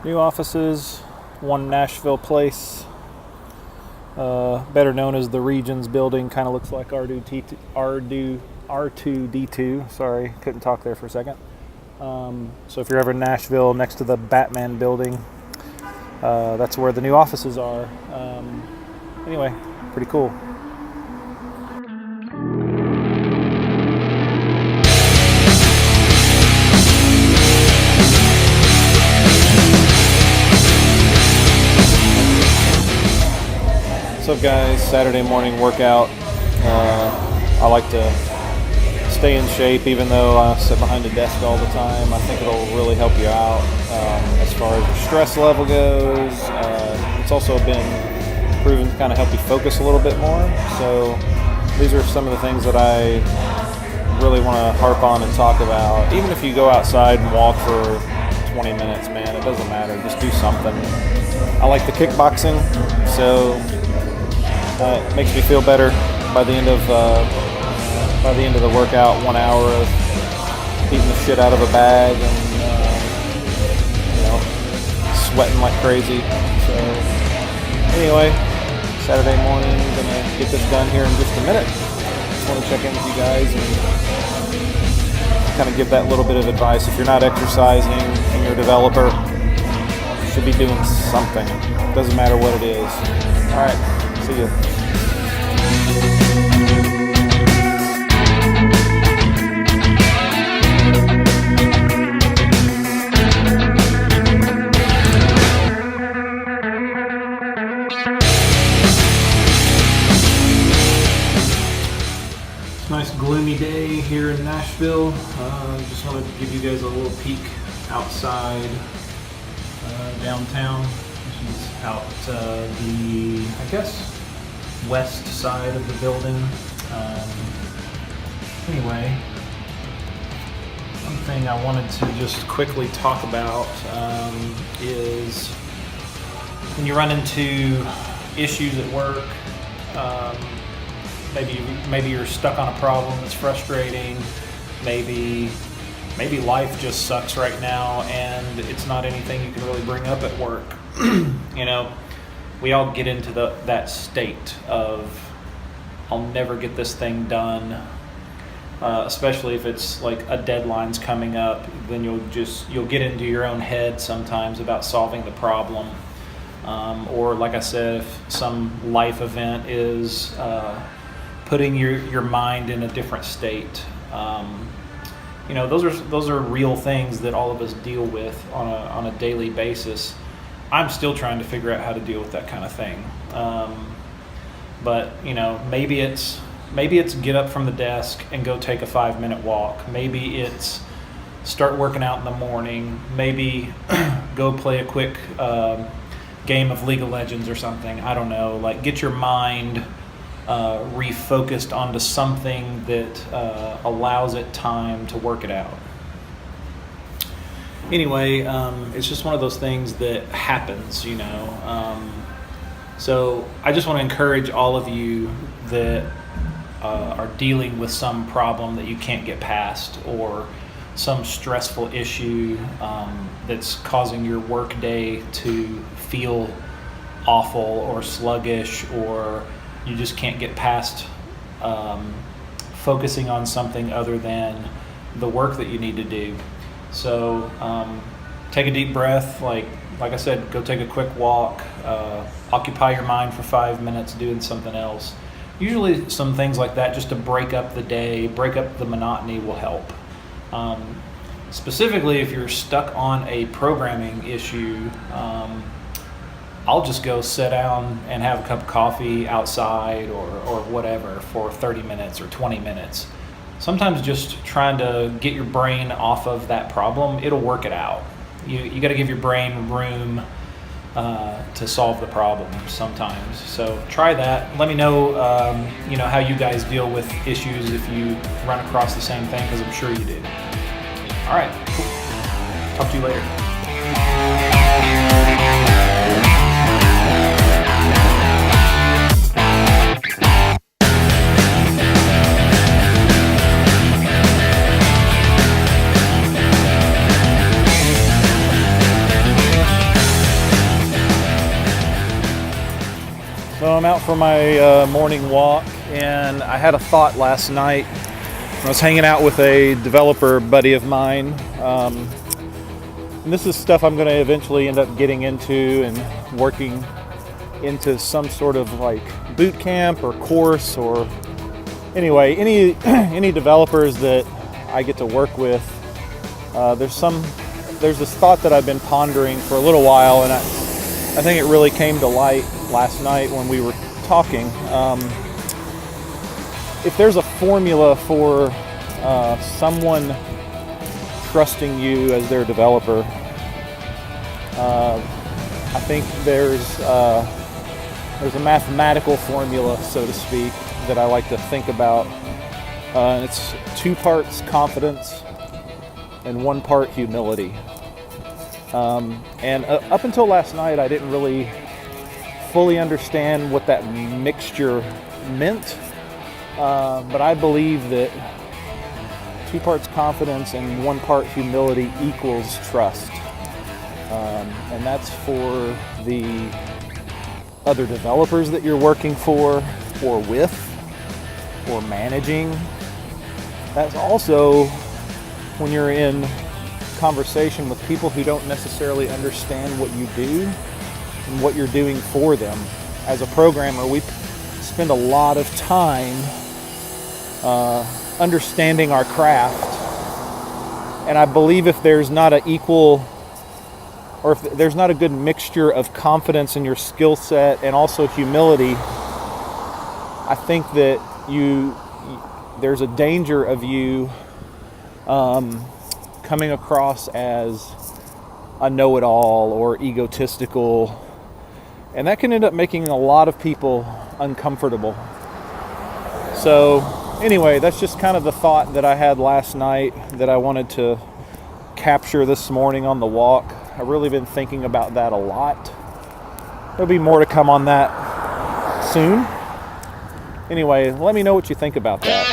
New offices, one Nashville place, better known as the Regions building. Kind of looks like R2D2. Sorry, couldn't talk there for a second. So if you're ever in Nashville, next to the Batman building, that's where the new offices are. Anyway, pretty cool. What's up, guys? Saturday morning workout. I like to stay in shape even though I sit behind a desk all the time. I think it'll really help you out as far as your stress level goes. It's also been proven to kind of help you focus a little bit more. So these are some of the things that I really want to harp on and talk about. Even if you go outside and walk for 20 minutes, man, it doesn't matter. Just do something. I like the kickboxing, so it makes me feel better by the end of the workout. 1 hour of beating the shit out of a bag and sweating like crazy. So anyway, Saturday morning, gonna get this done here in just a minute. Just want to check in with you guys and kind of give that little bit of advice. If you're not exercising and you're a developer, you should be doing something. Doesn't matter what it is. All right, see you. Nice gloomy day here in Nashville. Just wanted to give you guys a little peek outside downtown. This is out the, I guess, west side of the building. Anyway, one thing I wanted to just quickly talk about is when you run into issues at work. Maybe you're stuck on a problem that's frustrating. Maybe life just sucks right now, and it's not anything you can really bring up at work. We all get into that state of I'll never get this thing done. Especially if it's like a deadline's coming up, then you'll get into your own head sometimes about solving the problem. Or like I said, if some life event is putting your mind in a different state. Those are real things that all of us deal with on a daily basis. I'm still trying to figure out how to deal with that kind of thing. But maybe it's get up from the desk and go take a 5-minute walk. Maybe it's start working out in the morning. Maybe go play a quick game of League of Legends or something. I don't know. Like, get your mind refocused onto something that allows it time to work it out. Anyway, it's just one of those things that happens, So I just want to encourage all of you that are dealing with some problem that you can't get past, or some stressful issue that's causing your work day to feel awful or sluggish, or you just can't get past focusing on something other than the work that you need to do. So take a deep breath, like I said, go take a quick walk, occupy your mind for 5 minutes doing something else. Usually some things like that, just to break up the day, break up the monotony, will help. Specifically, if you're stuck on a programming issue, I'll just go sit down and have a cup of coffee outside or whatever for 30 minutes or 20 minutes. Sometimes just trying to get your brain off of that problem, it'll work it out. You got to give your brain room to solve the problem sometimes. So try that. Let me know, how you guys deal with issues if you run across the same thing, because I'm sure you do. All right, cool. Talk to you later. So I'm out for my morning walk, and I had a thought last night. I was hanging out with a developer buddy of mine. And this is stuff I'm going to eventually end up getting into and working into some sort of like boot camp or course, or anyway, any developers that I get to work with. There's this thought that I've been pondering for a little while, and I think it really came to light last night when we were talking. If there's a formula for someone trusting you as their developer, I think there's a mathematical formula, so to speak, that I like to think about. And it's 2 parts confidence and 1 part humility. And up until last night, I didn't really fully understand what that mixture meant. But I believe that 2 parts confidence and 1 part humility equals trust. And that's for the other developers that you're working for or with or managing. That's also when you're in conversation with people who don't necessarily understand what you do and what you're doing for them. As a programmer, we spend a lot of time understanding our craft, and I believe if there's not an equal, or if there's not a good mixture of confidence in your skill set and also humility, I think that there's a danger of you coming across as a know-it-all or egotistical, and that can end up making a lot of people uncomfortable. So anyway, that's just kind of the thought that I had last night that I wanted to capture this morning on the walk. I've really been thinking about that a lot. There'll be more to come on that soon. Anyway, let me know what you think about that.